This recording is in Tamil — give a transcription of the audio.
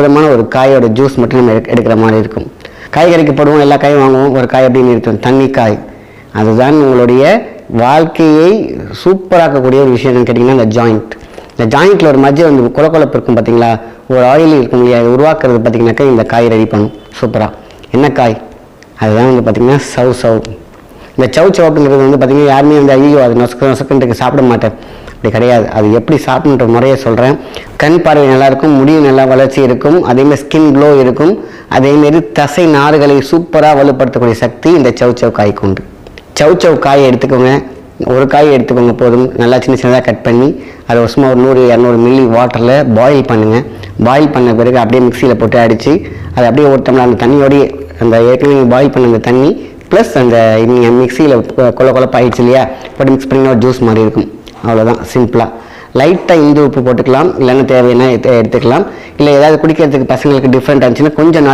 அற்புதமான ஒரு காயோட ஜூஸ் மட்டும் நம்ம எடுக்கிற மாதிரி இருக்கும். காய்கறிக்கு போடுவோம், எல்லா காயும் வாங்குவோம், ஒரு காய் அப்படின்னு இருக்கும், தண்ணி காய். அதுதான் உங்களுடைய வாழ்க்கையை சூப்பராக்கக்கூடிய ஒரு விஷயம் கேட்டிங்கன்னா இந்த ஜாயிண்ட். இந்த ஜாயிண்ட்டில் ஒரு மஜ்ஜை வந்து கொலக்கொலப்பு இருக்கும் பார்த்தீங்களா, ஒரு ஆயில் இருக்கும் இல்லையா, அது உருவாக்குறது பார்த்திங்கனாக்கா இந்த காய் ரெடி பண்ணும் சூப்பராக. என்ன காய்? அதுதான் வந்து பார்த்திங்கன்னா சவ் சவ். இந்த சவ் அப்படிங்கிறது வந்து பார்த்திங்கன்னா யாருமே வந்து ஐயோ அது நொசக்குன்ட்டு சாப்பிட மாட்டேன், அப்படி கிடையாது. அது எப்படி சாப்பிட்ற முறையை சொல்கிறேன். கண் பார்வை நல்லாயிருக்கும், முடிவு நல்லா வளர்ச்சி இருக்கும், அதேமாதிரி ஸ்கின் க்ளோ இருக்கும், அதேமாரி தசை நாறுகளை சூப்பராக வலுப்படுத்தக்கூடிய சக்தி இந்த சவ் காய்க்கு உண்டு. சவ் காயை எடுத்துக்கோங்க, ஒரு காய் எடுத்துக்கோங்க போதும். நல்லா சின்ன சின்னதாக கட் பண்ணி அதை சும்மா ஒரு 100-200 மில்லி வாட்டரில் பாயில் பண்ணுங்கள். பாயில் பண்ண பிறகு அப்படியே மிக்சியில் போட்டு அடித்து அதை அப்படியே ஒரு டம்ளர் அந்த தண்ணியோடய அந்த ஏற்கனவே பாயில் பண்ண அந்த தண்ணி ப்ளஸ் அந்த நீங்கள் மிக்சியில் கொலப்பாயிடுச்சு இல்லையா, போட்டு மிக்ஸ் பண்ணி ஒரு ஜூஸ் மாதிரி இருக்கும். அவ்வளோதான், சிம்பிளாக. லைட்டாக இந்து உப்பு போட்டுக்கலாம், இல்லைன்னா தேவையான எடுத்துக்கலாம். இல்லை ஏதாவது குடிக்கிறதுக்கு பசங்களுக்கு டிஃப்ரெண்ட் ஆச்சுன்னா கொஞ்சம்